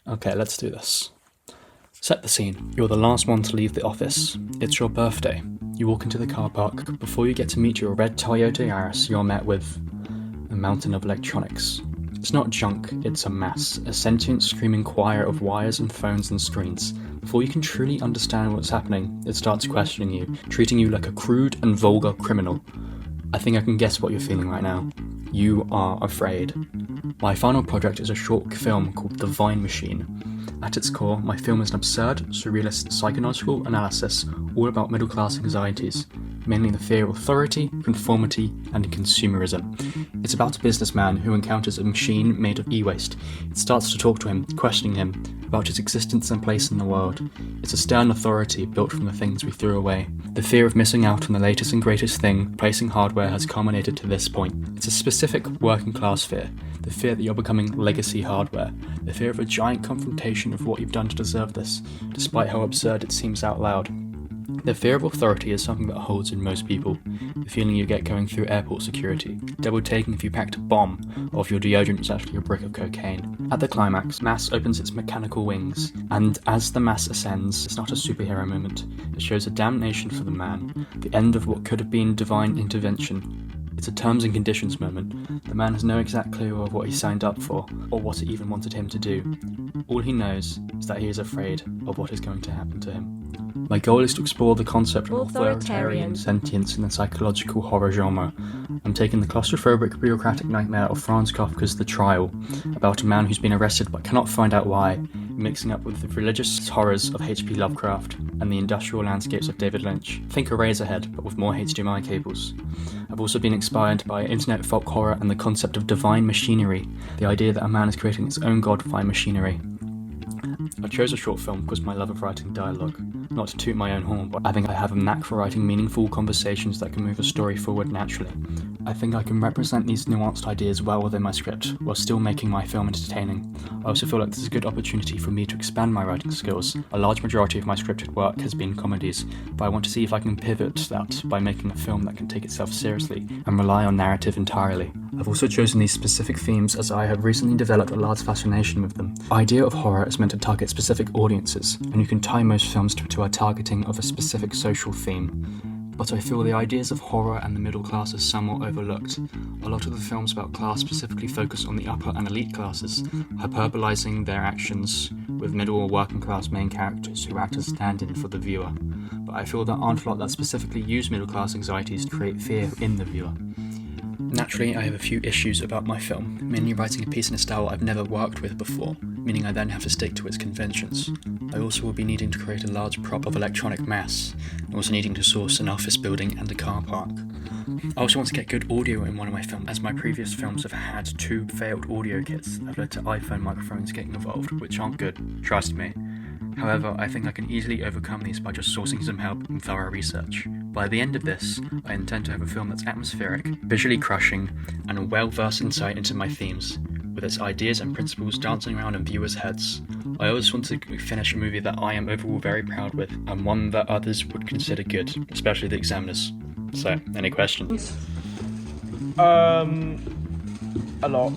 Okay, let's do this. Set the scene. You're the last one to leave the office. It's your birthday. You walk into the car park. Before you get to meet your red Toyota Yaris, you're met with a mountain of electronics. It's not junk, it's a mass, a sentient screaming choir of wires and phones and screens. Before you can truly understand what's happening, it starts questioning you, treating you like a crude and vulgar criminal. I think I can guess what you're feeling right now. You are afraid. My final project is a short film called The Vine Machine. At its core, my film is an absurd, surrealist psychological analysis all about middle-class anxieties, mainly the fear of authority, conformity, and consumerism. It's about a businessman who encounters a machine made of e-waste. It starts to talk to him, questioning him about his existence and place in the world. It's a stern authority built from the things we threw away. The fear of missing out on the latest and greatest thing, replacing hardware, has culminated to this point. It's a specific working-class fear. The fear that you're becoming legacy hardware. The fear of a giant confrontation of what you've done to deserve this, despite how absurd it seems out loud. The fear of authority is something that holds in most people. The feeling you get going through airport security. Double taking if you packed a bomb, or if your deodorant is actually a brick of cocaine. At the climax, mass opens its mechanical wings, and as the mass ascends, it's not a superhero moment. It shows a damnation for the man, the end of what could have been divine intervention. It's a terms and conditions moment. The man has no exact clue of what he signed up for, or what it even wanted him to do. All he knows is that he is afraid of what is going to happen to him. My goal is to explore the concept of authoritarian sentience in the psychological horror genre. I'm taking the claustrophobic bureaucratic nightmare of Franz Kafka's The Trial, about a man who's been arrested but cannot find out why, mixing up with the religious horrors of H.P. Lovecraft and the industrial landscapes of David Lynch. Think Eraserhead, but with more HDMI cables. I've also been inspired by internet folk horror and the concept of divine machinery, the idea that a man is creating his own god via machinery. I chose a short film because of my love of writing dialogue. Not to toot my own horn, but I think I have a knack for writing meaningful conversations that can move a story forward naturally. I think I can represent these nuanced ideas well within my script, while still making my film entertaining. I also feel like this is a good opportunity for me to expand my writing skills. A large majority of my scripted work has been comedies, but I want to see if I can pivot that by making a film that can take itself seriously and rely on narrative entirely. I've also chosen these specific themes as I have recently developed a large fascination with them. The idea of horror is meant to target specific audiences, and you can tie most films to a targeting of a specific social theme. But I feel the ideas of horror and the middle class are somewhat overlooked. A lot of the films about class specifically focus on the upper and elite classes, hyperbolizing their actions with middle or working class main characters who act as stand-in for the viewer. But I feel there aren't a lot that specifically use middle class anxieties to create fear in the viewer. Naturally, I have a few issues about my film, mainly writing a piece in a style I've never worked with before, meaning I then have to stick to its conventions. I also will be needing to create a large prop of electronic mass, and also needing to source an office building and a car park. I also want to get good audio in one of my films, as my previous films have had 2 failed audio kits that have led to iPhone microphones getting involved, which aren't good, trust me. However, I think I can easily overcome these by just sourcing some help and thorough research. By the end of this, I intend to have a film that's atmospheric, visually crushing, and a well-versed insight into my themes, with its ideas and principles dancing around in viewers' heads. I always want to finish a movie that I am overall very proud with, and one that others would consider good, especially the examiners. So, any questions? A lot.